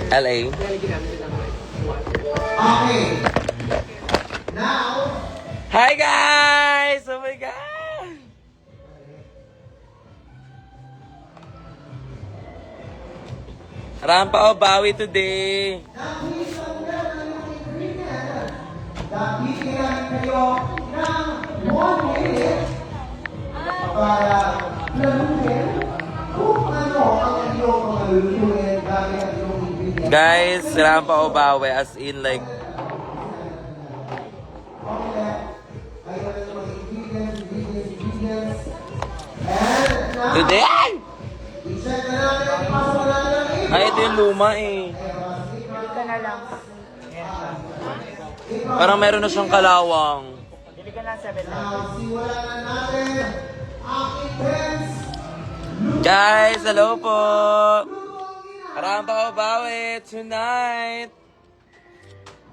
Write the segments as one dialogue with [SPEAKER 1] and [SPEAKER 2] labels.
[SPEAKER 1] LA.
[SPEAKER 2] Okay. Now,
[SPEAKER 1] Hi guys! Oh my God! Rampa o bawi today.
[SPEAKER 2] bibigyan kayo ng 1 minute para lalunin kung ano ang iyong mga lulutuin gamit ang iyong ingredients.
[SPEAKER 1] Guys, rampa o bawi as in like today.
[SPEAKER 2] I-check na natin ang ipasok na natin ang email.
[SPEAKER 1] Ay, ito yung luma eh.
[SPEAKER 3] Bili ka na lang.
[SPEAKER 1] Parang meron na siyang kalawang.
[SPEAKER 3] Bili ka na 7 lang.
[SPEAKER 2] Simulan na natin ang intense
[SPEAKER 1] Guys, hello po! Rampa o bawi tonight!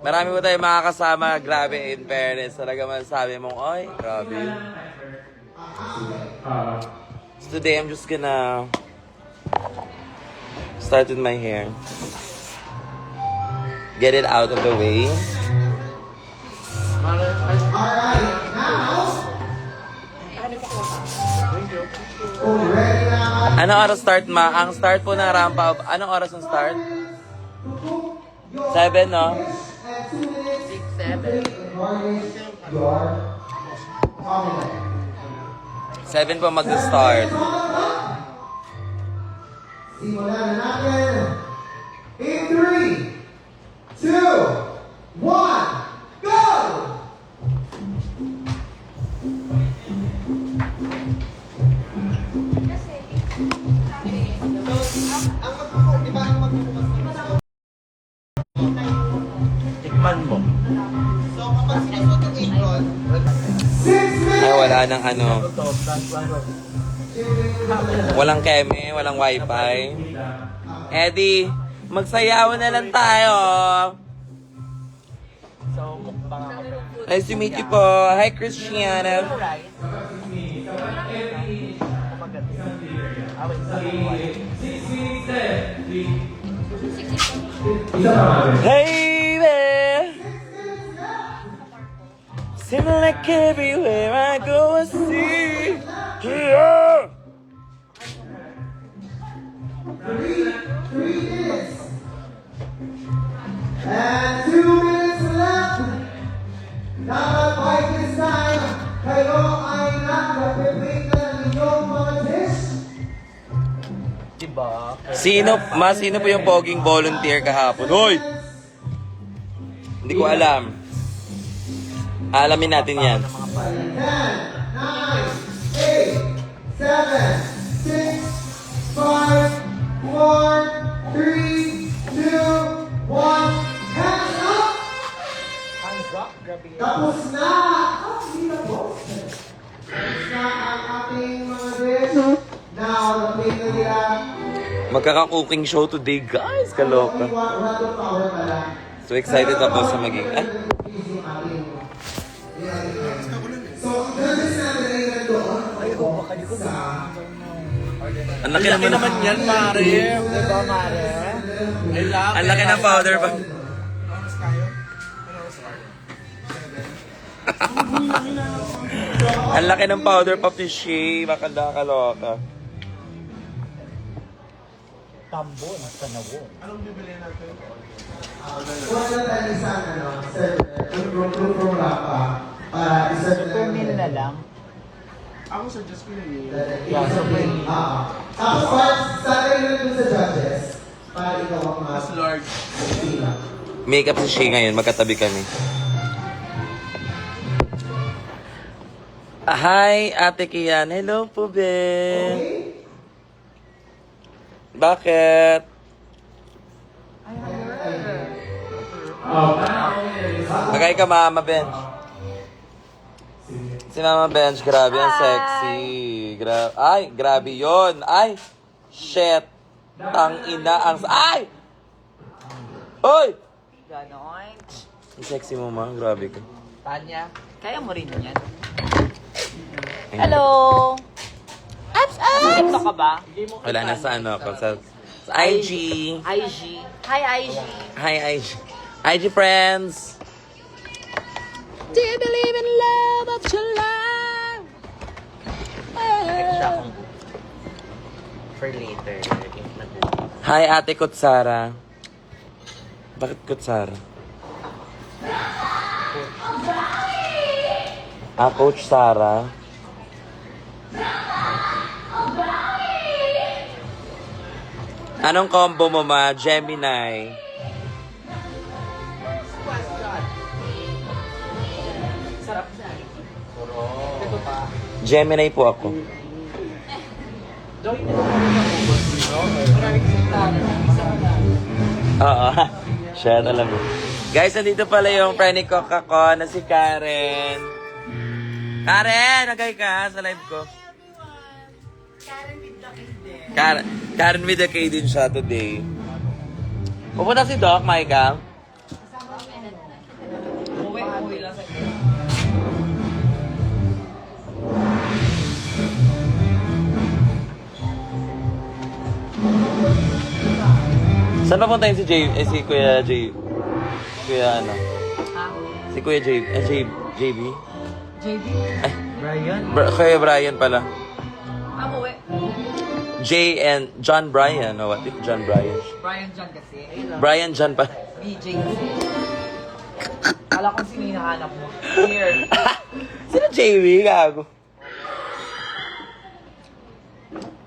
[SPEAKER 1] Marami po tayo makakasama. Grabe, in fairness. Talaga masasabi mong, oy, grabe. So today, I'm just gonna start with my hair. Get it out of the way.
[SPEAKER 2] Alright, now, kung ready na
[SPEAKER 1] Anong oras start, ma? Ang start po ng rampa. Anong oras ang start? 7, no?
[SPEAKER 2] and 2 minutes
[SPEAKER 3] 6, 7.
[SPEAKER 2] garnish your omelet.
[SPEAKER 1] 7 po mag-start.
[SPEAKER 2] Simulan na natin in 3, 2, 1, go!
[SPEAKER 1] Tikman mo.
[SPEAKER 2] 6 minutes!
[SPEAKER 1] Ay, wala nang ano. Walang keme, walang wifi. Eddie, magsayawan na lang tayo.
[SPEAKER 3] So, mukbang ako.
[SPEAKER 1] Nice to meet you po. Hi, Christiana.
[SPEAKER 3] Rice.
[SPEAKER 1] Hey, babe. Seem like everywhere I go, I see. Yeah.
[SPEAKER 2] 3 minutes. And 2 minutes left. Dapat by this time, kayo ay nag-prepare na ng inyong mga dish.
[SPEAKER 3] Diba?
[SPEAKER 1] Sino po yung poging volunteer kahapon? Hoy! Hindi ko alam. Alamin natin yan.
[SPEAKER 2] 10, 9, 8, 7, 6, 5, 4, 3, 2, 1. Hands up!
[SPEAKER 3] Hands up, grabe.
[SPEAKER 2] Tapos na! Hindi na po. Tapos na ang ating mga dish. Now, na-play na nila.
[SPEAKER 1] Magkaka-cooking show today, guys. Kaloka.
[SPEAKER 2] Rattle power pala.
[SPEAKER 1] So excited ako sa maging... Ay!
[SPEAKER 2] So, judges natin ay nandoon.
[SPEAKER 1] Ang laki naman
[SPEAKER 3] yan, Mare. Diba, Mare? I love
[SPEAKER 1] Ang laki ng powder pa. Ang laki ng powder puff ni Shay. Makakaloka.
[SPEAKER 3] Tambo, nasa nawo.
[SPEAKER 2] Huwag na tayo isang, from Rapa para isa
[SPEAKER 3] Supermin na lang.
[SPEAKER 4] Ako sa Just Pinay.
[SPEAKER 3] Yeah, Supermin.
[SPEAKER 2] Tapos, sa akin na dun sa judges, para ikaw ang mas
[SPEAKER 4] Large.
[SPEAKER 2] pila.
[SPEAKER 1] Makeup si Shay ngayon. Magkatabi kami. Hi, Ate Kian. Hello po, be.
[SPEAKER 2] Okay?
[SPEAKER 1] Bakit? Magay ka, Mama Bench. Si Mama Bench, grabe ang sexy. Ay, grabe yon. Ay, shit. Tang ina ang... Ay! Hoy!
[SPEAKER 3] Ganon.
[SPEAKER 1] Ang sexy mo, Ma. Grabe ka.
[SPEAKER 3] Tanya, kaya mo rin yan.
[SPEAKER 1] Ay,
[SPEAKER 3] Hello! Apps! Ka ba?
[SPEAKER 1] Wala, nasa ano ako. Sa IG.
[SPEAKER 3] IG. Hi, IG.
[SPEAKER 1] Hi, IG. IG friends. Do you believe in love of your life?
[SPEAKER 3] Siya akong for later. If nag-
[SPEAKER 1] Hi, Ate Kutsara. Bakit Kutsara? Coach Sara. Anong combo mo, ma? Gemini.
[SPEAKER 3] Sarap na. Ito pa.
[SPEAKER 1] Gemini po ako.
[SPEAKER 3] Join mo maraming sintahan. Isa ka na.
[SPEAKER 1] Oo. Siya alam mo. Guys, nandito pala yung friend ni Coca ko na si Karen. Karen! Nagay ka sa live ko. Karen with the K din siya today. Pupunta si Doc, Michael.
[SPEAKER 3] Uwi lang sa
[SPEAKER 1] Saan papunta yun si Jay? Si Kuya Jay? Kuya ano? Si Kuya Jay? JB?
[SPEAKER 3] JB?
[SPEAKER 1] Ay,
[SPEAKER 3] Brian?
[SPEAKER 1] Kuya Brian pala.
[SPEAKER 3] Uwi.
[SPEAKER 1] Jay and John Brian. Oh, what if John Brian?
[SPEAKER 3] Brian John kasi.
[SPEAKER 1] Brian John pa.
[SPEAKER 3] BJ kasi. Kala ko sino hinahanap mo. Here.
[SPEAKER 1] Sino JB? Gago.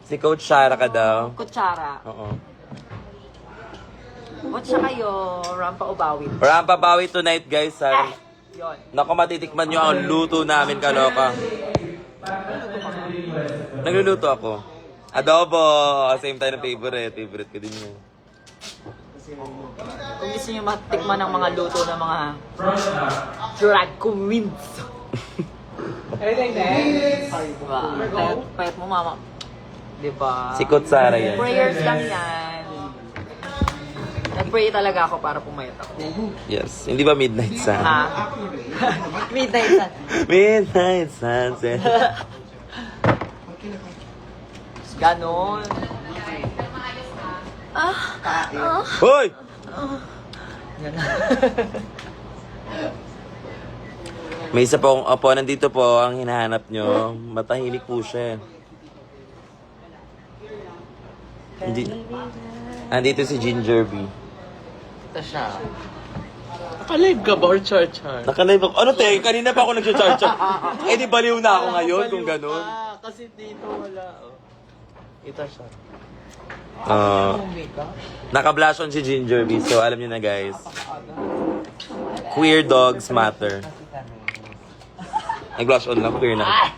[SPEAKER 1] Si Coach Shara ka daw.
[SPEAKER 3] Kutsara.
[SPEAKER 1] Oo.
[SPEAKER 3] Watch siya kayo. Rampa Ubawi.
[SPEAKER 1] Rampa Bawi tonight, guys.
[SPEAKER 3] Yun.
[SPEAKER 1] Naku, matitikman nyo ang luto namin, kaloka. Nagluluto ako. Adobo. Same time na favorite. Favorite ko din yun.
[SPEAKER 3] Kung gusto nyo matikman ng mga luto ng mga drag queens. Diba? Payat mo, mama. Diba?
[SPEAKER 1] Si Coach Sara yan.
[SPEAKER 3] Prayers lang yan. Nag-pray talaga ako para pumayat ako.
[SPEAKER 1] Yes. Hindi ba Midnight Sun?
[SPEAKER 3] Ha? Midnight sun.
[SPEAKER 1] Midnight Sunset.
[SPEAKER 3] Ganon.
[SPEAKER 1] Hoy! May isa pong opo, nandito po ang hinahanap nyo. Matahimik po siya. Andito si Ginger B.
[SPEAKER 3] Ito siya.
[SPEAKER 4] Nakalive ka ba or char-char?
[SPEAKER 1] Nakalive ako. Ano te? Kanina pa ako nag-charge. Eh di baliw na ako ngayon kung ganun.
[SPEAKER 4] Kasi dito wala. Oh. Ito siya.
[SPEAKER 1] Naka-blush on si Ginger B. So alam niyo na guys. Queer dogs matter. Nag-blush on lang. Queer na.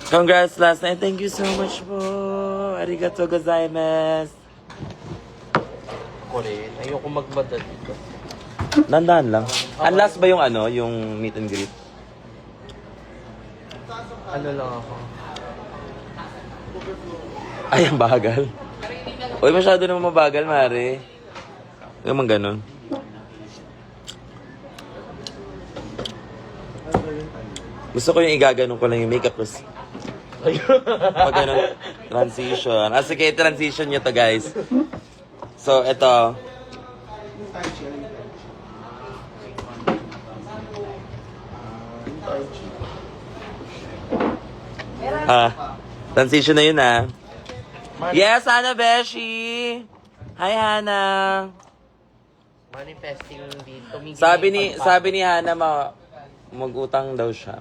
[SPEAKER 1] Congrats last night. Thank you so much po. Arigato gozaimasu.
[SPEAKER 4] Ako rin. Ayoko magmadali ko.
[SPEAKER 1] Dandan lang. Unless ba yung ano, yung meet and greet?
[SPEAKER 4] Ano lang ako.
[SPEAKER 1] Ay, ang bagal. Uy, masyado naman mabagal, Mare. Huwag man ganun. Gusto ko yung igaganon ko lang yung makeup. Tapos, pag ganun, transition. Sige, transition nyo to, guys. So, ito. Transition na yun, Yes, Hana Beshi! Hi, Hana!
[SPEAKER 3] Manifesting dito.
[SPEAKER 1] Sabi ni Hana, mag-utang daw siya.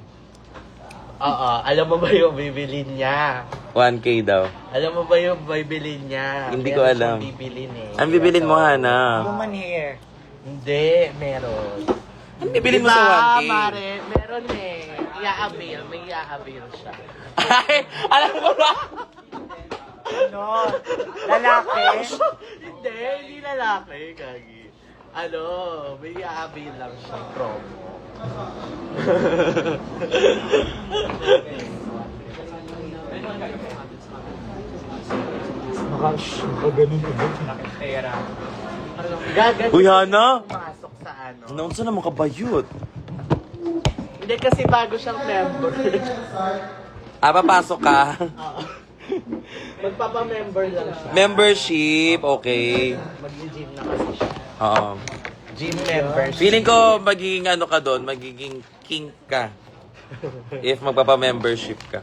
[SPEAKER 4] Oo. Alam mo ba yung bibilin niya?
[SPEAKER 1] 1K daw.
[SPEAKER 4] Alam mo ba yung bibilin niya?
[SPEAKER 1] Hindi ko
[SPEAKER 4] Meron
[SPEAKER 1] alam.
[SPEAKER 4] siyang bibilin eh.
[SPEAKER 1] Ang bibilin mo, Hana?
[SPEAKER 3] Human hair.
[SPEAKER 4] Hindi, meron.
[SPEAKER 1] Ang bibilin mo sa 1K?
[SPEAKER 4] Mare, meron eh. I-avail, may i-avail siya.
[SPEAKER 1] Ay, alam ko na!
[SPEAKER 3] Ano? Lalaki?
[SPEAKER 4] Hindi lalaki, Gagi. Ano, may i-avail lang siya, promo.
[SPEAKER 1] Uy, Hana!
[SPEAKER 4] Pumasok sa ano.
[SPEAKER 1] Noon sa naman kabayot.
[SPEAKER 4] Hindi kasi bago siyang member.
[SPEAKER 1] Papasok ka.
[SPEAKER 4] Magpapa-member lang siya.
[SPEAKER 1] Membership, okay.
[SPEAKER 4] Mag-gym na kasi siya.
[SPEAKER 1] Oo.
[SPEAKER 4] Gym membership.
[SPEAKER 1] Feeling ko magiging ano ka doon, magiging king ka. If magpapa-membership ka.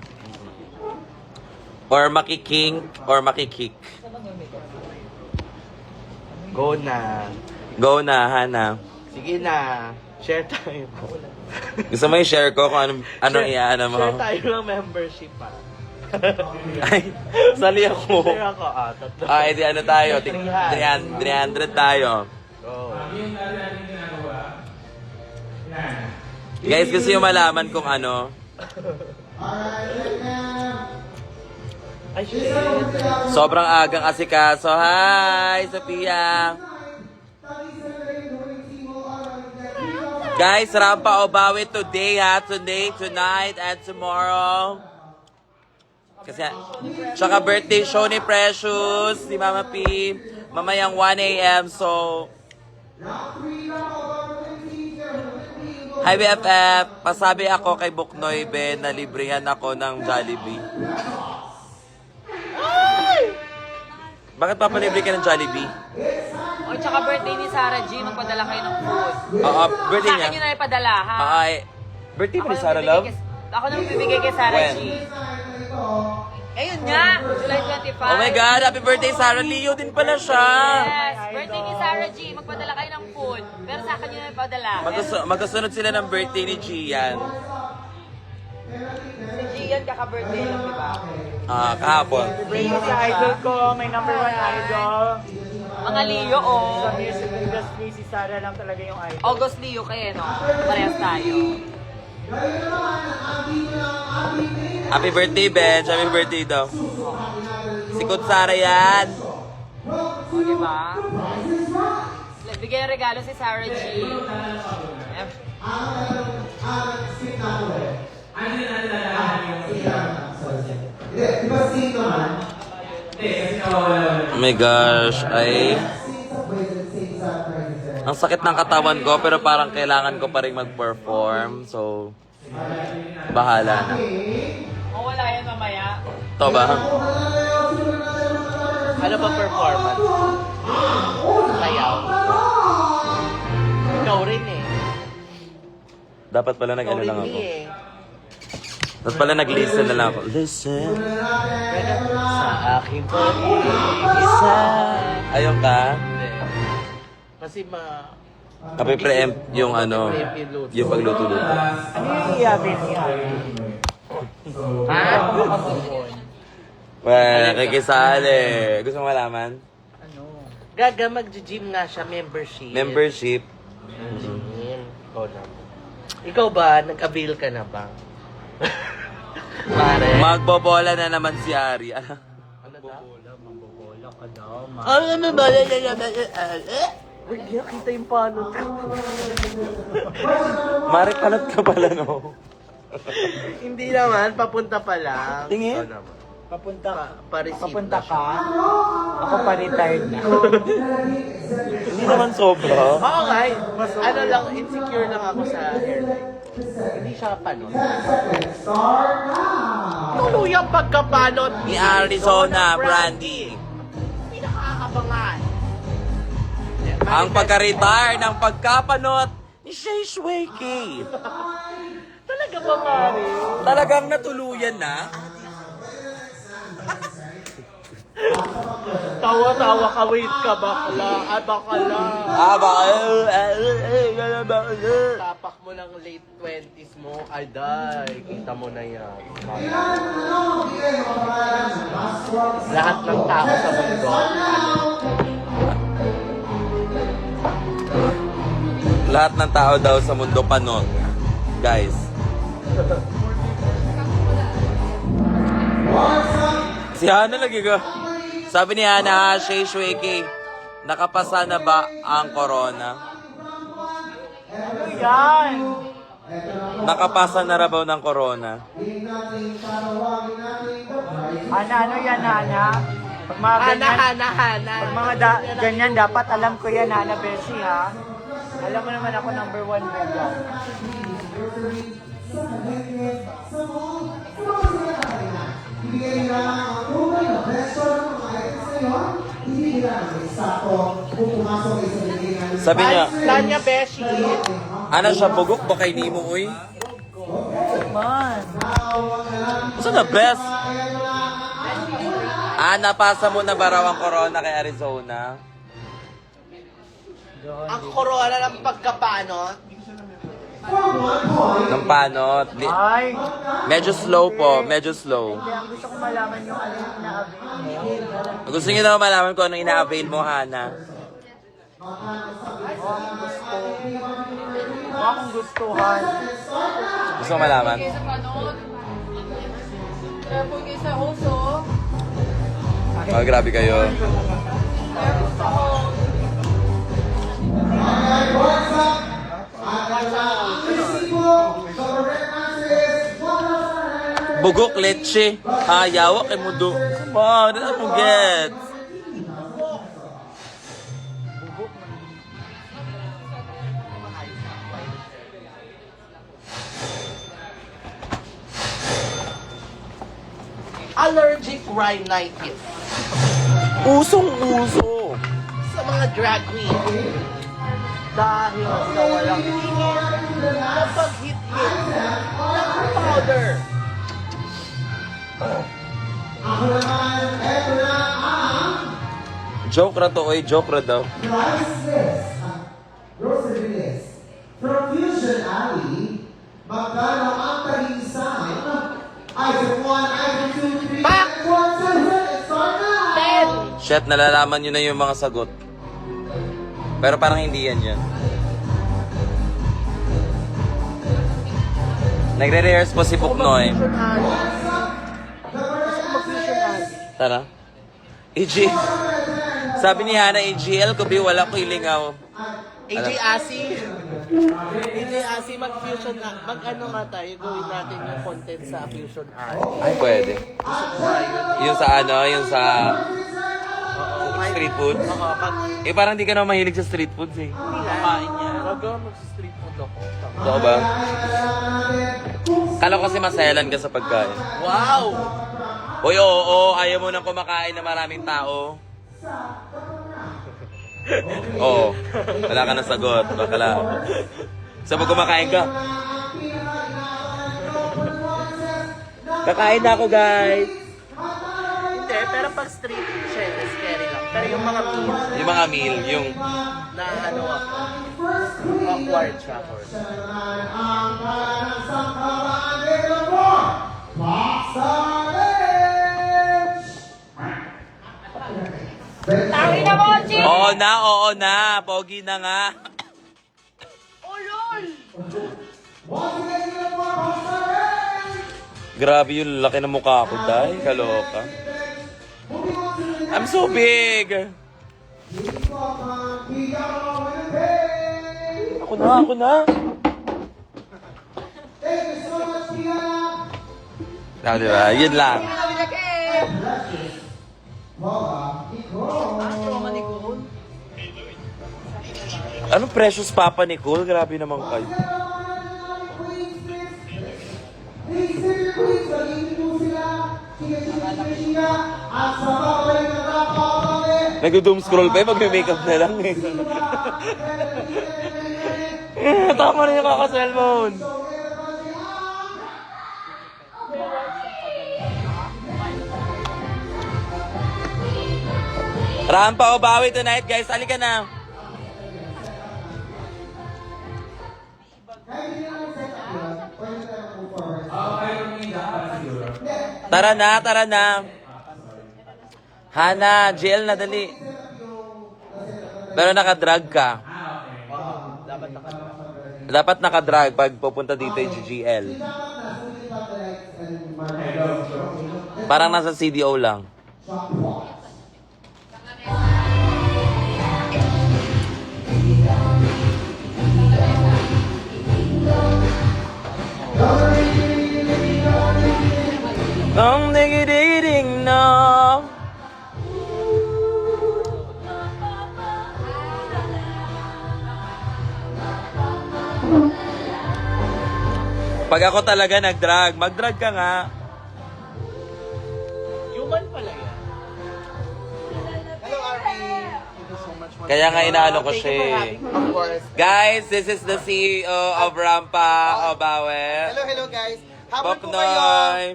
[SPEAKER 1] Or makiking, or makikik.
[SPEAKER 4] Go na.
[SPEAKER 1] Go na, Hana.
[SPEAKER 4] Sige na. Share tayo.
[SPEAKER 1] Gusto mo i-share ko kung anong iaano mo?
[SPEAKER 4] Share tayo ng membership pa.
[SPEAKER 1] Ay, sali ako.
[SPEAKER 4] Share ako. Tatlo.
[SPEAKER 1] Edi ano tayo? 300 tayo.
[SPEAKER 4] Go.
[SPEAKER 1] Guys, gusto nyo malaman kung ano?
[SPEAKER 4] Ay, shit.
[SPEAKER 1] Sobrang agang asikaso. Hi, Sophia! Guys, Rampa Obawi today ha. Today, tonight, and tomorrow. Kasi, tsaka birthday show ni Precious, ni Mama P. Mamayang 1 a.m. So, hi BFF! Pasabi ako kay Buknoy Ben na librihan ako ng Jollibee. Bakit papalibre ka ng Jollibee?
[SPEAKER 3] O, tsaka birthday ni Sarah G, magpadala kayo ng food.
[SPEAKER 1] Oo, birthday
[SPEAKER 3] Sa
[SPEAKER 1] niya.
[SPEAKER 3] akin yun na ipadala, ha?
[SPEAKER 1] Ay, birthday mo ni
[SPEAKER 3] nang
[SPEAKER 1] Sarah
[SPEAKER 3] bibigay
[SPEAKER 1] Love?
[SPEAKER 3] Ako nang bibigay kay Sarah
[SPEAKER 1] When?
[SPEAKER 3] G. Ayun nga, July 25.
[SPEAKER 1] Oh my God, happy birthday Sarah Leo din pala siya.
[SPEAKER 3] Yes, birthday ni Sarah G. Magpadala kayo ng food. Pero sa akin yun na ipadala.
[SPEAKER 1] Magkasunod sila ng birthday ni Gian.
[SPEAKER 3] Si Gian kaka-birthday lang, di ba?
[SPEAKER 1] Kahapon.
[SPEAKER 5] Leo si idol ko, may number 1 idol.
[SPEAKER 3] Mga Leo, oh.
[SPEAKER 5] Sa music industry, si Sarah lang talaga yung idol.
[SPEAKER 3] August Leo kayo, no? Parehas tayo.
[SPEAKER 1] Happy birthday, Benj. Happy birthday daw. Si Kutsara yan.
[SPEAKER 3] O, di ba? Bigyan ng regalo si Sarah G.
[SPEAKER 2] Di ba sino man?
[SPEAKER 1] Oh my gosh, ay... Ang sakit ng katawan ko, pero parang kailangan ko pa rin mag-perform. So, bahala na.
[SPEAKER 3] O, wala yan mamaya.
[SPEAKER 1] Ito ba?
[SPEAKER 4] Ano ba performance? Sayaw. Ikaw rin eh.
[SPEAKER 1] Dapat pala
[SPEAKER 4] Ikaw
[SPEAKER 1] nag-ano
[SPEAKER 4] rin
[SPEAKER 1] lang ako.
[SPEAKER 4] eh.
[SPEAKER 1] Dapat pala nag-listen na lang ako. Listen.
[SPEAKER 4] Sa aking pag-iisa.
[SPEAKER 1] Ayun ka?
[SPEAKER 4] Hindi. Kasi
[SPEAKER 1] Kape-preempt yung ano, yung pagluto-luto.
[SPEAKER 5] Ano yung iyabin niya?
[SPEAKER 4] Ha?
[SPEAKER 1] Well, nakikisali. Gusto mo malaman?
[SPEAKER 5] Ano?
[SPEAKER 4] Gaga, mag-gym nga siya, membership.
[SPEAKER 1] Membership.
[SPEAKER 4] Gym. Ikaw na. Ikaw ba, nag-avail ka na ba? Pare.
[SPEAKER 1] Magbobola na naman si Ari.
[SPEAKER 4] Ano daw?
[SPEAKER 5] Mambobola ka daw, ma.
[SPEAKER 4] Ano ba? Uy, di nakita yung panot ko.
[SPEAKER 1] Mari, panot ka pala, no?
[SPEAKER 4] Hindi naman, papunta pa lang.
[SPEAKER 1] Tingin?
[SPEAKER 4] Ikaw naman.
[SPEAKER 5] Papunta ka?
[SPEAKER 4] Pa-receive
[SPEAKER 5] Papunta
[SPEAKER 4] na siya.
[SPEAKER 5] ka? Ako pa retired na.
[SPEAKER 1] Hindi naman sobra.
[SPEAKER 4] Oo nga, ano lang, insecure lang ako sa airline. Hindi siya panot. Tuluyang pagkapanot
[SPEAKER 1] Ni Arizona, Brandy.
[SPEAKER 4] Pinakaabangan.
[SPEAKER 1] Ang pagka-retire ng pagkapanot ni Shay Shweki.
[SPEAKER 4] Talaga ba, Mari?
[SPEAKER 1] Talagang natuluyan na.
[SPEAKER 4] Tawa-tawa ka, wait ka, bakla. Bakla. Tapak mo ng late 20s mo, ay day, kita mo na yan. Lahat ng tao sa mundo,
[SPEAKER 1] Lahat ng tao daw sa mundo panot. Guys. Si Hana lagi ka. Sabi ni Hana, Shay Shweki, nakapasa na ba ang corona?
[SPEAKER 5] Ano yan?
[SPEAKER 1] Nakapasa na rabaw ng corona?
[SPEAKER 5] Hana, ano yan, Hana? Pag mga ganyan, pag mga ganyan, dapat alam ko yan, Hana Bessie, ha? Alam mo naman ako number 1 bega.
[SPEAKER 2] ibigay nila ang tunay na presyo ng mga items na yun, hindi nila ang sakto kung pumasok ay sa bigay namin.
[SPEAKER 1] Sabi niya,
[SPEAKER 4] Tanya Beshi.
[SPEAKER 1] ano siya, bugok ba kay Nemo, uy?
[SPEAKER 5] Man.
[SPEAKER 1] Gusto na best? Napasa mo na ba raw ang corona kay Arizona?
[SPEAKER 4] Ang corona ng pagkapanot.
[SPEAKER 1] Ng panot.
[SPEAKER 5] Ay,
[SPEAKER 1] Medyo slow po, medyo slow.
[SPEAKER 5] kaya ang gusto ko malaman yung ano yung ina-avail mo.
[SPEAKER 1] Gusto niyo na malaman kung anong ina-avail mo, Hana?
[SPEAKER 5] Mukha akong gustuhan.
[SPEAKER 1] Gusto mo malaman?
[SPEAKER 6] Kaysa panot. Careful kayo sa oso.
[SPEAKER 1] Oh, grabe kayo.
[SPEAKER 6] Careful sa home.
[SPEAKER 1] Bugok leche. Yawa kay mudo. Wow, that's what you get.
[SPEAKER 4] Allergic rhinitis.
[SPEAKER 1] Usong-uso.
[SPEAKER 4] Sa mga drag queen.
[SPEAKER 5] Dahil sa walang
[SPEAKER 4] Kapag hit-hit. Ng powder.
[SPEAKER 1] Joke ra to, oy. Joke ra daw.
[SPEAKER 2] Grocery list. Profusion Alley, magkano ang tagisang item 1, item 2, 3,
[SPEAKER 4] Pak!
[SPEAKER 2] item 1, 2, 3, start na!
[SPEAKER 1] Shit, nalalaman nyo na yung mga sagot. Pero parang hindi yan yan. Nagre-rehearse po si Puknoy. Tara. EG. Sabi ni Hana, EGL ko wala ko ilingaw.
[SPEAKER 4] AJ Asi. AJ Asi, mag-fusion na. Mag-ano nga tayo, gawin natin yung content sa fusion art.
[SPEAKER 1] Ay, pwede. Yung sa ano, yung sa street food.
[SPEAKER 4] Oo,
[SPEAKER 1] Eh, parang di ka naman mahilig sa street food eh.
[SPEAKER 4] kakain niya. Bago mag-street food ako.
[SPEAKER 1] Totoo ba? Kala ko kasi masayalan ka sa pagkain.
[SPEAKER 4] Wow!
[SPEAKER 1] Uy, oo, ayaw mo nang kumakain na maraming tao. Oo, wala ka na sagot. Bakala. So, pag kumakain ka, kakain na ako, guys.
[SPEAKER 4] Hindi, pero pag street, syempre, scary lang. Pero yung mga meal,
[SPEAKER 1] Yung mga meal, yung...
[SPEAKER 4] na ano ako, awkward siya for me.
[SPEAKER 6] Tawi na mo, Chi!
[SPEAKER 1] Oo na. Pogi na nga. Grabe yung laki ng mukha ko, dahil kaloka. I'm so big. Ako na. Diba? Yun lang. Anong precious Papa Nicole? Grabe naman kayo. Nag-doom scroll pa eh, mag-makeup na lang eh. Tama na yung kaka-cellphone. Rampa o bawi tonight, guys. Halika na. Tara na. Hana, JL na dali. Pero nakadrag ka. Dapat nakadrag pag pupunta dito yung GL. Parang nasa CDO lang. Ang digiding na. Pag ako talaga nag-drag, mag-drag ka nga.
[SPEAKER 4] more.
[SPEAKER 1] Kaya nga inaano ko
[SPEAKER 4] Thank
[SPEAKER 1] siya
[SPEAKER 4] you for
[SPEAKER 1] eh.
[SPEAKER 4] having me. Of course.
[SPEAKER 1] Guys, this is the CEO of Rampa Obawe.
[SPEAKER 2] Hello guys. Habang po kayo.
[SPEAKER 1] Boknoy.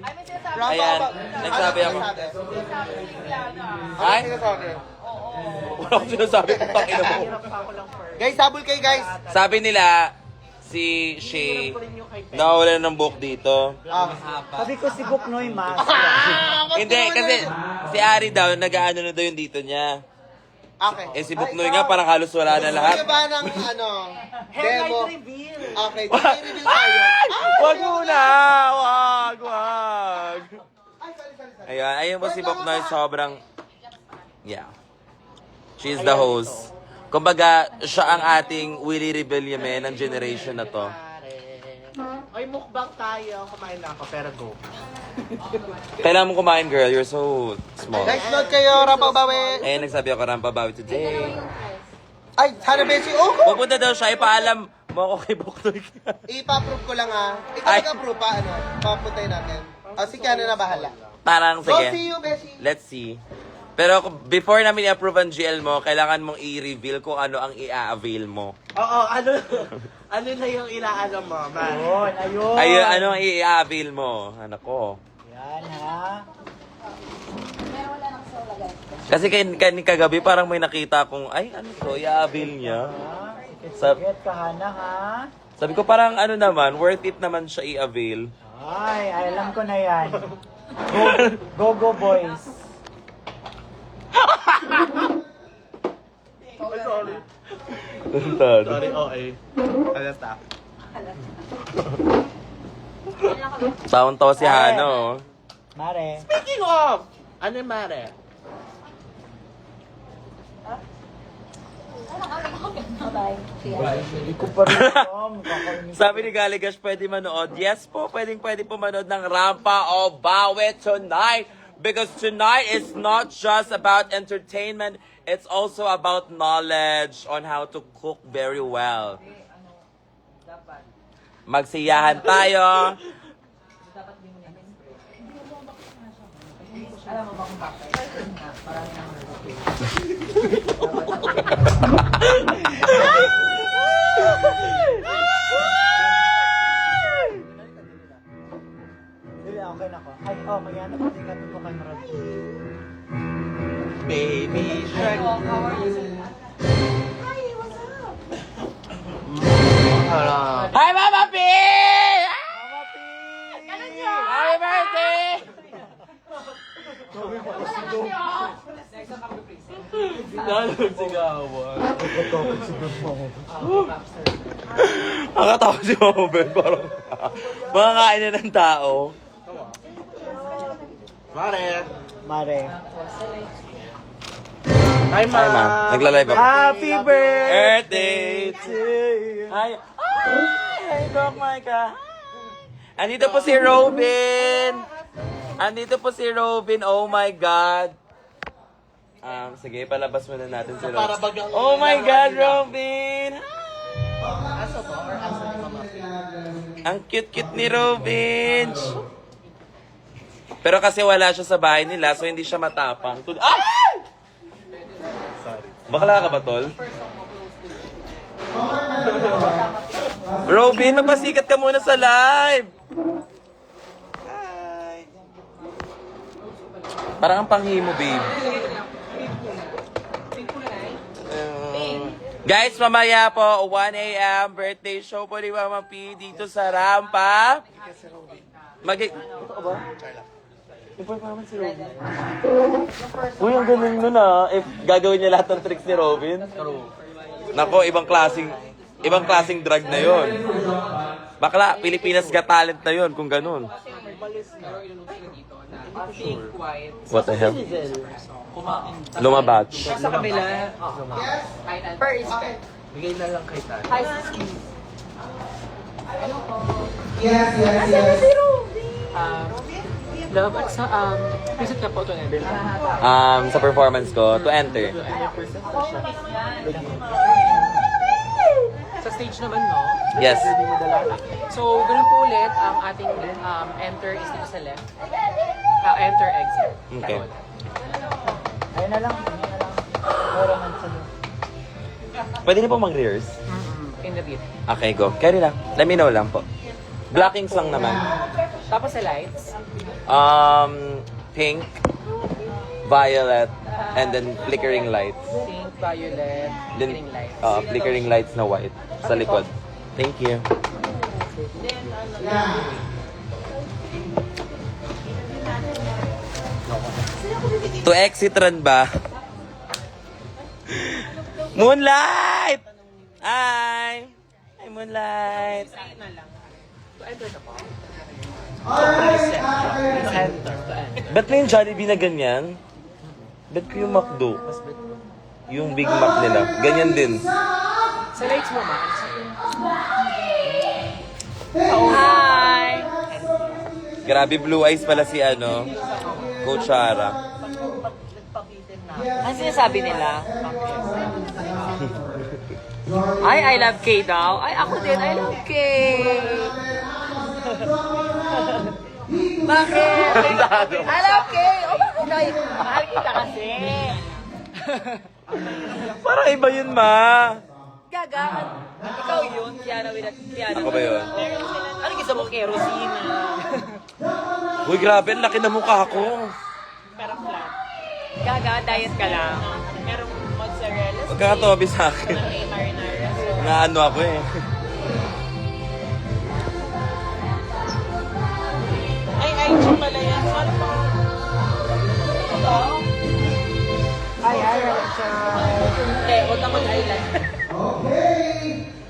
[SPEAKER 2] Rampa
[SPEAKER 1] Ayan,
[SPEAKER 2] ba-
[SPEAKER 1] nagsabi ako.
[SPEAKER 2] Ano
[SPEAKER 1] Ay?
[SPEAKER 2] sinasabi?
[SPEAKER 1] Wala akong sinasabi kung pakina mo.
[SPEAKER 2] Guys, habol kayo guys.
[SPEAKER 1] Sabi nila, si Shay, nawala ng buhok dito.
[SPEAKER 5] Sabi ko si Buknoy, mas.
[SPEAKER 1] Hindi, kasi si Ari daw, nag-ano na daw yung dito niya.
[SPEAKER 2] Okay.
[SPEAKER 1] Eh si Buknoy nga, parang halos wala na lahat.
[SPEAKER 2] Ano ba ng demo?
[SPEAKER 4] reveal.
[SPEAKER 2] Okay, reveal tayo.
[SPEAKER 1] Wag muna! Wag! Ayun, ayun po si Buknoy, sobrang, yeah. She's the host. Kumbaga, siya ang ating Willie Rebellion ng generation na to.
[SPEAKER 4] Ay, mukbang tayo. Kumain na ako, pero go.
[SPEAKER 1] Kailangan mo kumain, girl. You're so small.
[SPEAKER 2] Guys, note kayo, Rampa Bawi.
[SPEAKER 1] Ayun, nagsabi ako Rampa Bawi today.
[SPEAKER 2] Ay, Hana Beshi, oh!
[SPEAKER 1] Pupunta daw siya, ipaalam mo ako kay Buknoy.
[SPEAKER 2] Ipa-approve ko lang Ikaw
[SPEAKER 1] Ay.
[SPEAKER 2] nag-approve pa, papuntay natin. Si Kiana na bahala.
[SPEAKER 1] Parang,
[SPEAKER 2] Go see
[SPEAKER 1] sige.
[SPEAKER 2] you, Beshi.
[SPEAKER 1] Let's see. Pero before namin i-approve ang GL mo, kailangan mong i-reveal kung ano ang i-avail mo.
[SPEAKER 4] Oo, ano na yung ilaano mo, man?
[SPEAKER 5] Ayun, ayun.
[SPEAKER 1] Ayun, ano ang i-avail mo? Anak ko.
[SPEAKER 5] Yan, ha?
[SPEAKER 1] Kasi kagabi parang may nakita kong, ay, ano to, i-avail niya.
[SPEAKER 5] Sikit ka, Hana, ha?
[SPEAKER 1] Sabi ko parang ano naman, worth it naman siya i-avail.
[SPEAKER 5] Ay, alam ko na yan. Go, boys.
[SPEAKER 4] Sorry, okay. Alata.
[SPEAKER 1] Taon-taon si Hano.
[SPEAKER 5] Mare.
[SPEAKER 4] Speaking of, ano yung mare?
[SPEAKER 5] Hindi ko pa rin alam. Kakainis.
[SPEAKER 1] Sabi ni Galigash, pwede manood. Yes po, pwede po manood ng Rampa o Bawi tonight. Because tonight is not just about entertainment, it's also about knowledge on how to cook very well. Magsiyahan tayo.
[SPEAKER 5] Dili, okay na ko. Ay, okay yan. Tingnan ko kay Marag.
[SPEAKER 4] Baby shark.
[SPEAKER 1] Hi, Mama P! Happy birthday! Nakatawa si Mama Ben, parang mga kain na ng tao.
[SPEAKER 4] Mare.
[SPEAKER 5] Mare.
[SPEAKER 4] Hi, ma.
[SPEAKER 1] Hi, Ma. Nagla-live ako.
[SPEAKER 5] Happy birthday
[SPEAKER 1] Birthday
[SPEAKER 5] to you.
[SPEAKER 1] Ay, ay, Doc Micah. Andito po si Robin. Andito po si Robin. Oh my God. Sige, palabas muna natin si
[SPEAKER 4] Para
[SPEAKER 1] Robin.
[SPEAKER 4] bagang-
[SPEAKER 1] Oh my God, Robin.
[SPEAKER 4] Aso to or aso ni Mama?
[SPEAKER 1] Ang cute-cute ni Robin. Pero kasi wala siya sa bahay nila, so hindi siya matapang. Ay! Bakla ka ba, Tol? Robin, magpasikat ka muna sa live. Hi. Parang ang panghi mo, babe. Guys, mamaya po, 1 a.m. birthday show po ni Mama P dito sa Rampa. Ito ba? Yung performance si Robin. Uy, ang galing nun If gagawin niya lahat ng tricks ni Robin. Nako, ibang klaseng drag na yon. Bakla, Pilipinas Got Talent na yon kung ganun. What the hell? Lumabach.
[SPEAKER 3] Sa kabila.
[SPEAKER 4] Bigay na lang kay Tati.
[SPEAKER 2] Yes.
[SPEAKER 3] Love, at sa, visit na po ito na din.
[SPEAKER 1] Sa performance ko, to enter.
[SPEAKER 3] Sa stage naman, no?
[SPEAKER 1] Yes.
[SPEAKER 3] So, ganun po ulit, ang ating enter is dito sa left. Enter, exit.
[SPEAKER 1] Okay.
[SPEAKER 5] Ayun na lang. Ayun na lang. Meron man sa loob.
[SPEAKER 1] Pwede na po mag-rehearse?
[SPEAKER 3] In the beat.
[SPEAKER 1] Okay, go. Carry lang. Let me know lang po. Blockings lang naman.
[SPEAKER 3] Tapos sa lights.
[SPEAKER 1] Pink, violet, and then flickering lights.
[SPEAKER 3] Pink, violet,
[SPEAKER 1] Then,
[SPEAKER 3] green lights.
[SPEAKER 1] flickering lights na white sa likod. Thank you. To exit run ba? Moonlight! Hi! Hi, Moonlight! Ba't na yung Jollibee na ganyan? Ba't ko yung McDo? Yung Big Mac nila. Ganyan din.
[SPEAKER 3] Sa lights mo, ma. Hi!
[SPEAKER 1] Grabe blue eyes pala si Coach Shara.
[SPEAKER 3] Ano sinasabi nila? Ay, I love K daw. Ay, ako din, I love K. Bakit? I love K. Oh, bakit daw? Mahal kita kasi.
[SPEAKER 1] Parang iba yun, ma.
[SPEAKER 3] Gaga, ikaw yun, Kiana with Kiana.
[SPEAKER 1] Ako ba yun?
[SPEAKER 3] Ano gusto mo, kerosene?
[SPEAKER 1] Uy, grabe, ang laki na mukha ko.
[SPEAKER 3] Pero flat. Gaga, diet ka lang. Merong mozzarella.
[SPEAKER 1] Huwag ka katobi sa akin.
[SPEAKER 3] Marinara.
[SPEAKER 1] Naano ako eh.
[SPEAKER 3] Ay, siya pala yan. Sorry po. Ito?
[SPEAKER 5] Ay, siya.
[SPEAKER 3] Huwag ka mag-eyeliner.
[SPEAKER 2] Okay.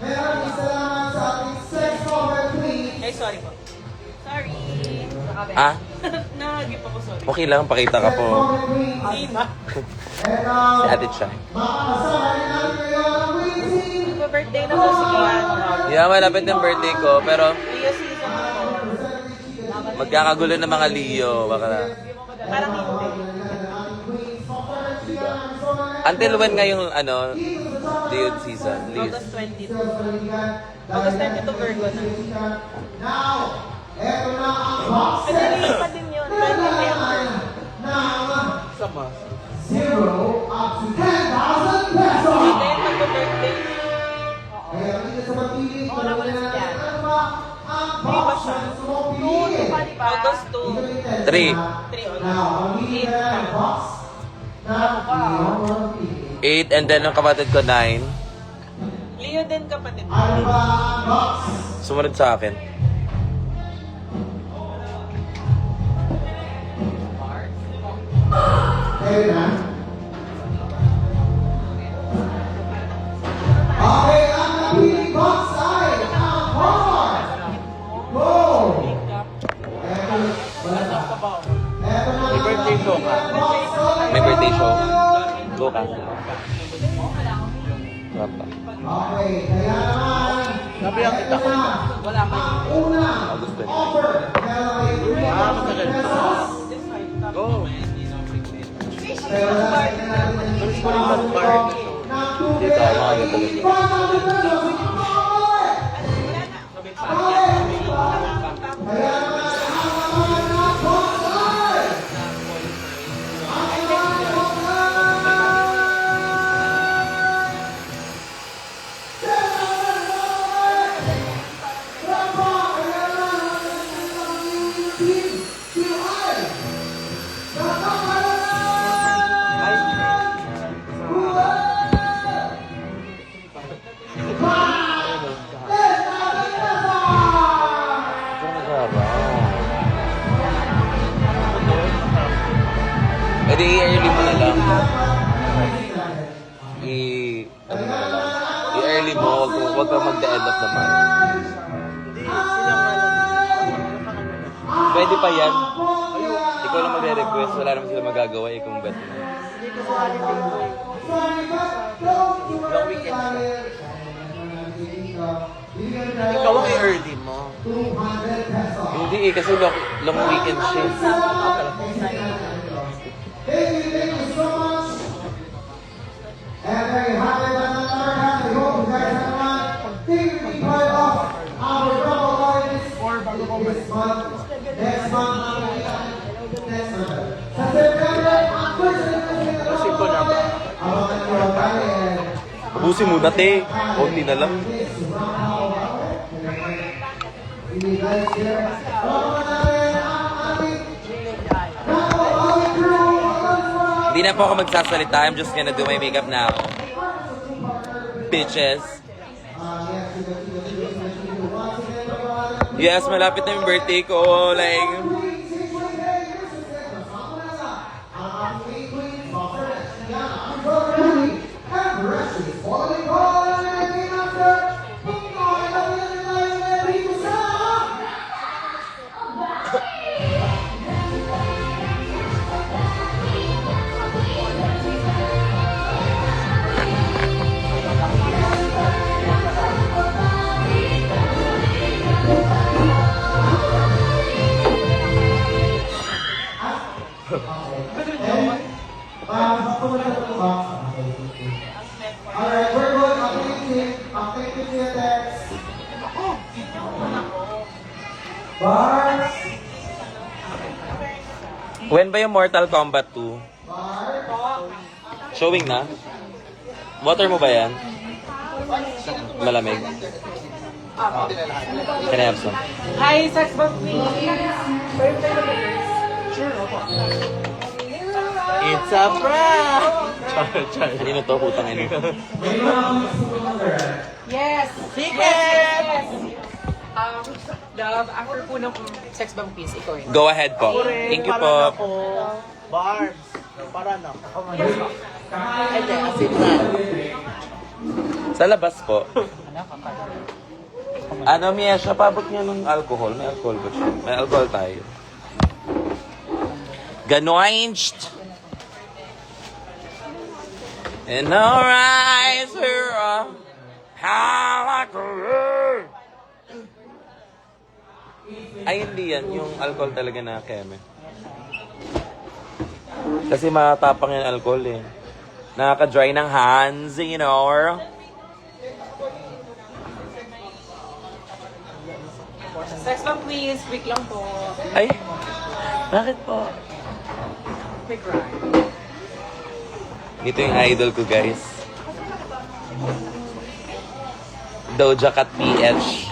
[SPEAKER 2] Maraming salamat sa ating sex cover queen.
[SPEAKER 3] Ay, sorry po. Sorry.
[SPEAKER 1] Ah?
[SPEAKER 3] Nagip ako, sorry.
[SPEAKER 1] Okay lang, pakita ka po.
[SPEAKER 2] And
[SPEAKER 1] Si Ate Chai.
[SPEAKER 2] makakasama rin natin ngayon ang winning team.
[SPEAKER 3] Birthday na po si Kiana.
[SPEAKER 1] Yeah, malapit ng birthday ko, pero
[SPEAKER 3] Leo season na.
[SPEAKER 1] magkakagulo ng mga Leo. Baka na.
[SPEAKER 3] Parang hindi.
[SPEAKER 1] Diba? Until when nga yung Leo season? Leo.
[SPEAKER 3] August 22. August 22 Virgo na.
[SPEAKER 2] Now, eto na ang box set
[SPEAKER 3] Leo pa din yun. 20
[SPEAKER 2] ng 0 up to 10,000 pesos.
[SPEAKER 3] Then, mag-birthday.
[SPEAKER 2] Kaya dito sa pagpili,
[SPEAKER 3] Oo, naman si Kiana.
[SPEAKER 2] ano ba ang box set gusto mong piliin?
[SPEAKER 3] August 2.
[SPEAKER 1] 3.
[SPEAKER 3] 3
[SPEAKER 2] Now, mamili ka ng box na iyong mga pili.
[SPEAKER 1] 8, and then ang kapatid ko 9.
[SPEAKER 3] Leo din kapatid.
[SPEAKER 2] Ano ba ang box?
[SPEAKER 1] Sumunod sa akin.
[SPEAKER 2] Kayo na? Okay, ang napiling box ay ang Hallmark Gold. Eto, wala na. Eto na.
[SPEAKER 1] May birthday show ka. May birthday show. Go ka. Rapa.
[SPEAKER 2] Okay, kaya naman.
[SPEAKER 4] Sabi ang kita ko.
[SPEAKER 3] Wala pa.
[SPEAKER 2] Ang unang
[SPEAKER 1] August 20.
[SPEAKER 2] offer. Meron kayo 3,000 pesos.
[SPEAKER 1] Go.
[SPEAKER 2] Pero lalagyan natin ang ng tubig.
[SPEAKER 1] Dito, mga ganito.
[SPEAKER 2] 5,000 pesos. Kaya naman, ang naman ng box ay ang naman ng box
[SPEAKER 1] E di i-early mo na lang. I-early mo, wag kang mag-the end of the month. Pwede pa yan. Ikaw lang magre-request, wala naman sila magagawa, ikaw ang bet mo.
[SPEAKER 4] Long weekend siya. Ikaw ang i-early mo.
[SPEAKER 1] Hindi kasi long weekend siya.
[SPEAKER 2] Thank you so much. And very happy that I hope you guys have fun. Thank you for being part of our Bravo Artists this month. Next month, next month. Sa September, ang first
[SPEAKER 4] Kasi ko na ba?
[SPEAKER 2] abangan nyo ang
[SPEAKER 1] Ubusin mo na, te. Konti na lang. Hindi na po ako magsasalita. I'm just gonna do my makeup now. Bitches. Yes, malapit na yung birthday ko. Like,
[SPEAKER 2] Alright, we're going updating the text. Bars.
[SPEAKER 1] when ba yung Mortal Kombat 2? Showing na? Water mo ba yan? Malamig. Can I have some?
[SPEAKER 3] Hi, sex bomb queen!
[SPEAKER 4] It's a prank!
[SPEAKER 1] Kanino to? Putang ina.
[SPEAKER 3] Yes!
[SPEAKER 4] Secret!
[SPEAKER 3] Yes! Love, after po ng sex bomb quiz, ikaw yun.
[SPEAKER 1] Go ahead po. Thank you po.
[SPEAKER 4] Barbs. Para na. Ay, di, asin na.
[SPEAKER 1] Sa labas po. Ano, Miesha, pabot niya ng alcohol. May alcohol ba siya? May alcohol tayo. Ganoinched. And our eyes are how like a river. Ay, hindi yan. Yung alcohol talaga na keme. Kasi matapang yung alcohol eh. Nakaka-dry ng hands, you know.
[SPEAKER 3] Sex bomb quiz, quick lang po.
[SPEAKER 1] Ay, bakit po?
[SPEAKER 3] Quick ride.
[SPEAKER 1] Ito yung idol ko, guys. Doja Cat PH.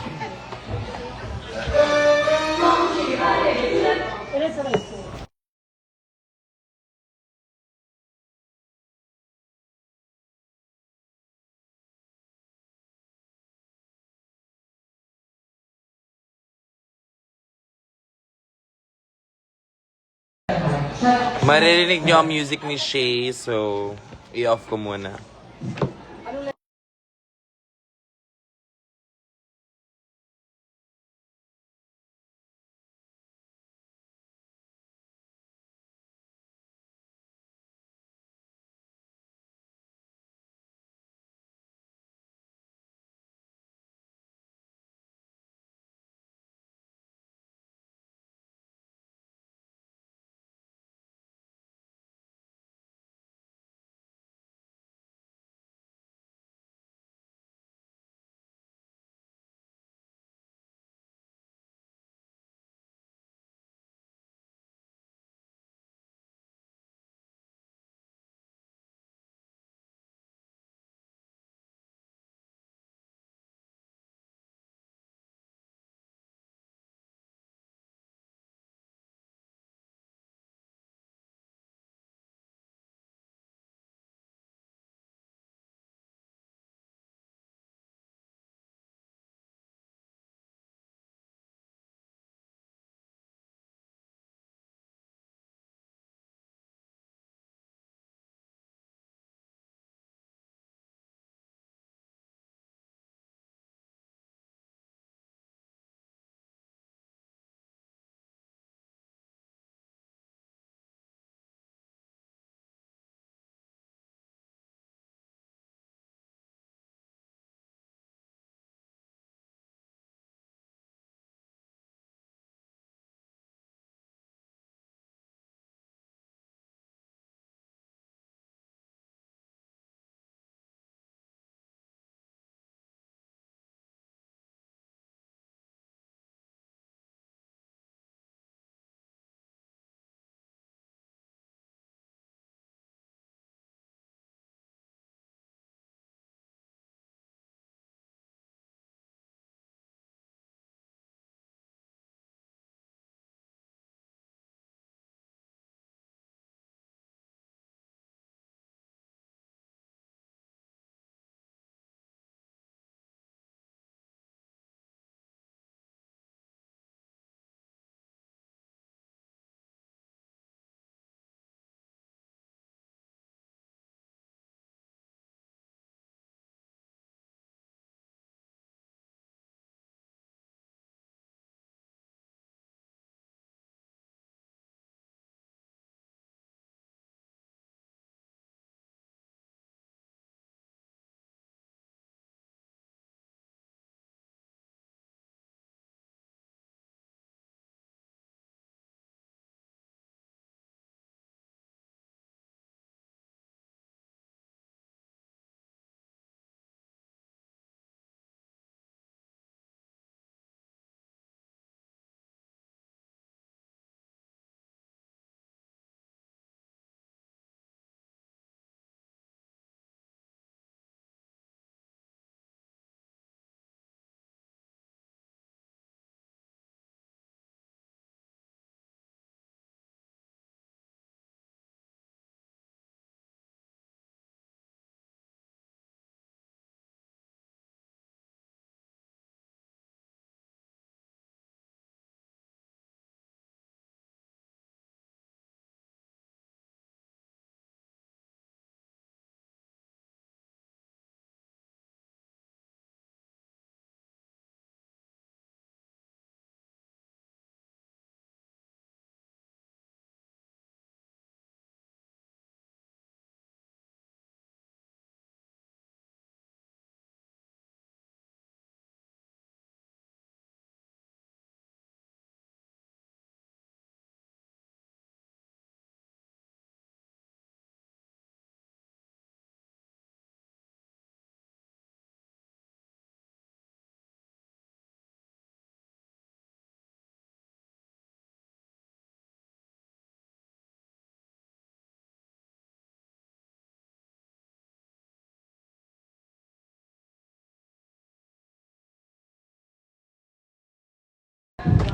[SPEAKER 1] Maririnig nyo ang music ni Shay, so i-off ko muna.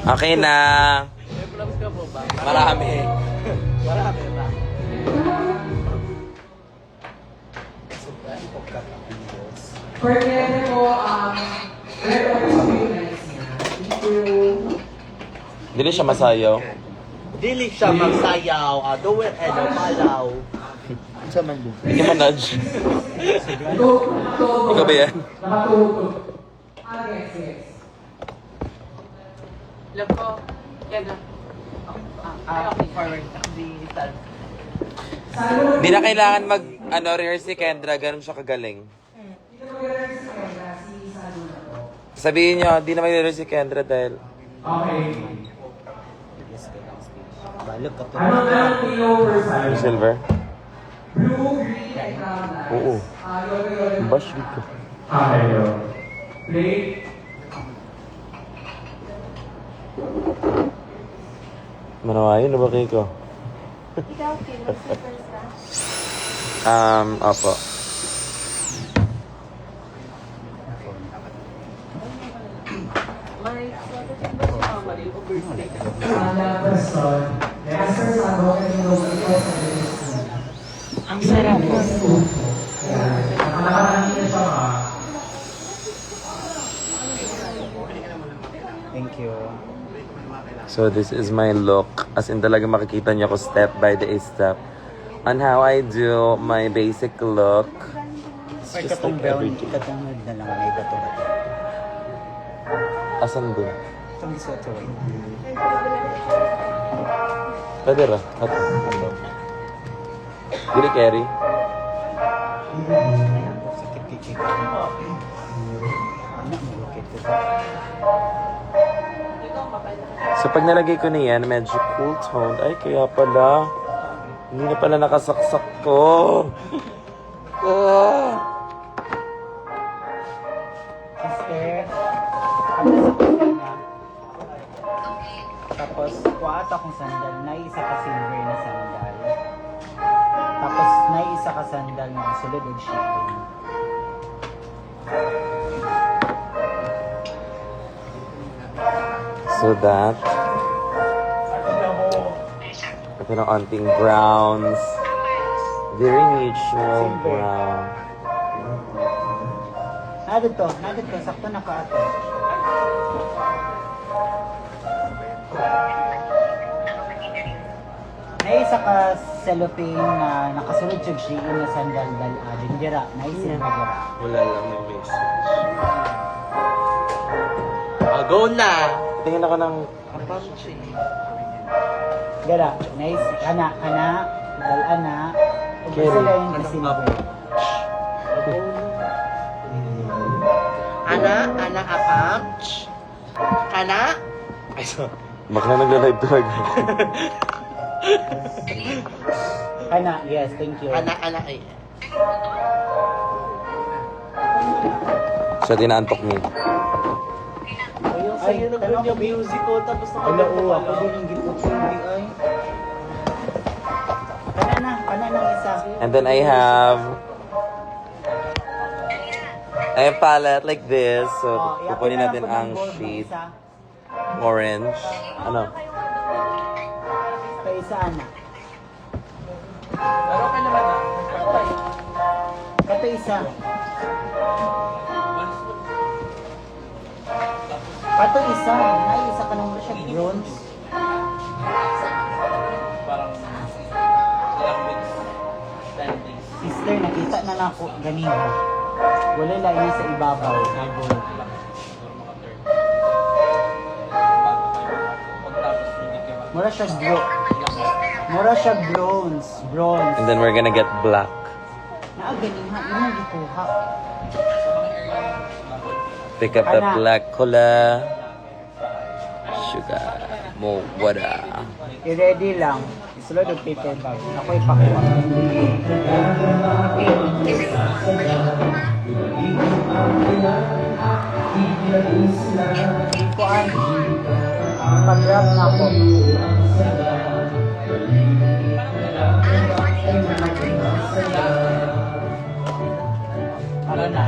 [SPEAKER 1] Okay na.
[SPEAKER 4] May plums ka po ba?
[SPEAKER 1] Marami.
[SPEAKER 4] Marami ba?
[SPEAKER 3] Pwede po, red orange green niya. Thank you.
[SPEAKER 1] Dili siya masayaw.
[SPEAKER 4] Dili siya magsayaw. Do it, malaw.
[SPEAKER 1] Hindi mo nudge. Ikaw ba yan?
[SPEAKER 3] Yes, yes. Love ko. Yan na.
[SPEAKER 4] Forward.
[SPEAKER 1] Hindi na kailangan rehearse si Kendra. Ganun siya kagaling. Sabihin nyo, di na mag-rehearse si Kendra dahil... Silver? Oo. Bash dito. Manawayo na ba kayo ko?
[SPEAKER 6] Ikaw, Kim, first ka?
[SPEAKER 1] Opo.
[SPEAKER 5] Ang sarap po. Thank you.
[SPEAKER 1] So this is my look. As in talaga makikita niyo ko step by the step on how I do my basic look. It's just like everything.
[SPEAKER 5] Katong na lang may bato-bato.
[SPEAKER 1] Asan dun?
[SPEAKER 5] Itong isa to.
[SPEAKER 1] Pwede ra. Ato. Dili carry.
[SPEAKER 5] Sakit kikik. Anak mo lokit ko.
[SPEAKER 1] So pag nalagay ko na yan, medyo cool toned. Ay, kaya pala. Hindi na pala nakasaksak ko.
[SPEAKER 5] Sister, ano sa kanya? Tapos, kuha akong sandal. Naisa ka silver na sandal. Tapos, naisa ka sandal na sulod og shipping.
[SPEAKER 1] So that. Ito ng onting browns. Very neutral brown.
[SPEAKER 5] Nadod to. Sakto na ka ate. Naisa ka cellophane na nakasulod sa shipping na sandal dal dira. Naisa na dira.
[SPEAKER 1] Wala lang may message.
[SPEAKER 4] Go na.
[SPEAKER 1] Tingin ako ng...
[SPEAKER 5] Dira. Naisa. Kana. Dal ana.
[SPEAKER 1] Carry.
[SPEAKER 5] Sila yung silver.
[SPEAKER 4] Ana apam. Kana.
[SPEAKER 1] Baka na nagla-live talaga.
[SPEAKER 5] Kana. Yes, thank you.
[SPEAKER 4] Ana ay.
[SPEAKER 1] Siya tinaantok niya.
[SPEAKER 4] Ayun sa'yo na
[SPEAKER 5] tanong
[SPEAKER 4] yung music ko tapos
[SPEAKER 5] Wala
[SPEAKER 4] nakagawa
[SPEAKER 5] ko,
[SPEAKER 4] ko
[SPEAKER 5] ako
[SPEAKER 4] pala.
[SPEAKER 5] din yung gipot ay. Kana na isa.
[SPEAKER 1] And then I have a palette like this. So, kukunin natin ang shade orange. Ano?
[SPEAKER 5] Pa isa ana.
[SPEAKER 3] Pero okay naman na.
[SPEAKER 5] Kato isa. Kato isa. Naisa ka nung siya bronze. Sister, nakita na nako ganiha. Wala lang yun sa ibabaw. Mura siya bronze.
[SPEAKER 1] And then we're gonna get black.
[SPEAKER 5] Naaganiha, imo gikuha.
[SPEAKER 1] Pick up the black color. Sugar. Mo wada.
[SPEAKER 5] I-ready lang. Isulod ang paper bag. Ako ipakuha. Ikuan. Pag-grab na ako. Ano na?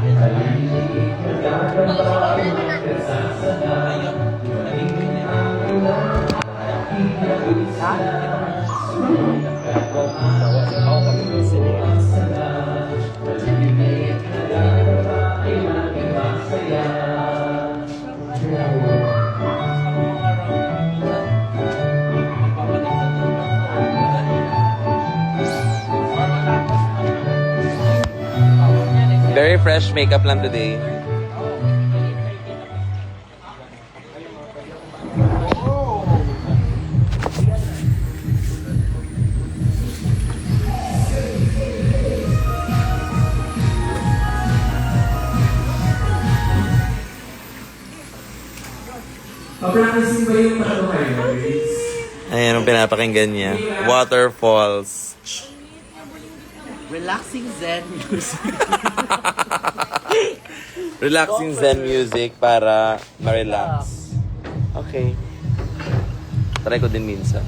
[SPEAKER 1] Very fresh makeup lang today.
[SPEAKER 7] Pa-practicing ba yung paano kayo, guys?
[SPEAKER 1] Ayan ang pinapakinggan niya. Waterfalls.
[SPEAKER 4] Relaxing Zen music.
[SPEAKER 1] Relaxing Zen music para ma-relax. Okay. Try ko din minsan.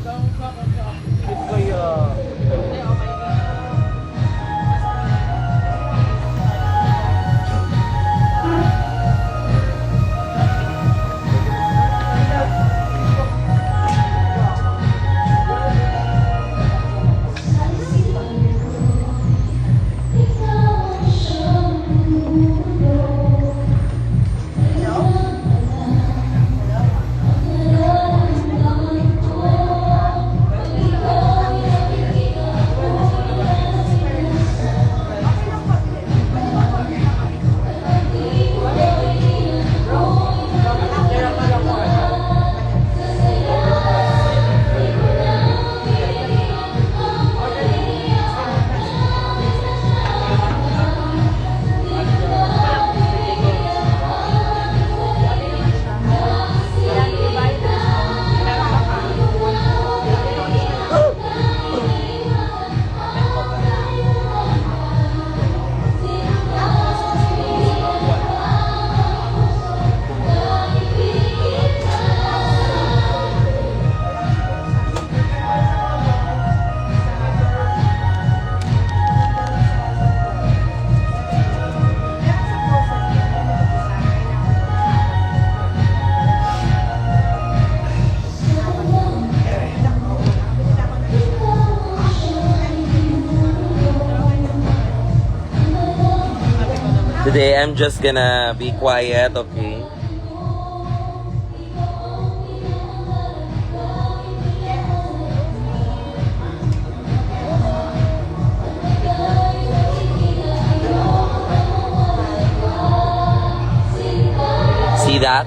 [SPEAKER 1] Today, I'm just gonna be quiet, okay? See that?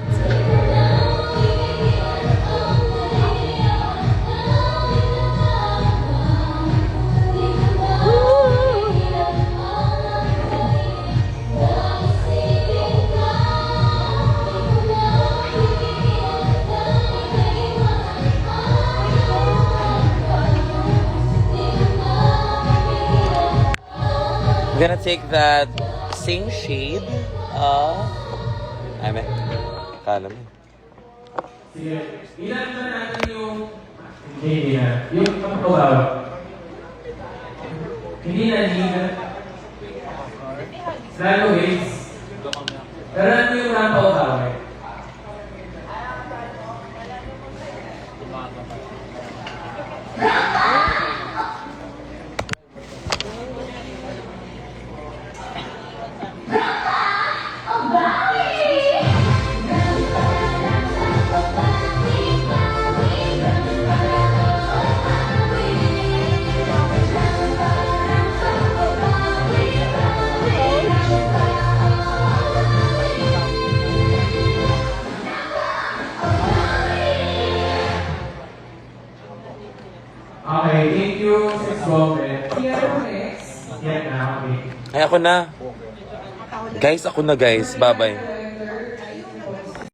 [SPEAKER 1] I'm gonna take that same shade of... Ay, may. Kala mo.
[SPEAKER 7] Sige. Ilan ba natin yung... Hindi na. Yung pagkawaw. Hindi na, hindi na. Lalo guys. Pero ano yung napawaw eh? Okay, thank you, Sis Robert. Yan na, okay.
[SPEAKER 1] Ay, ako na. Guys, ako na guys. Bye-bye.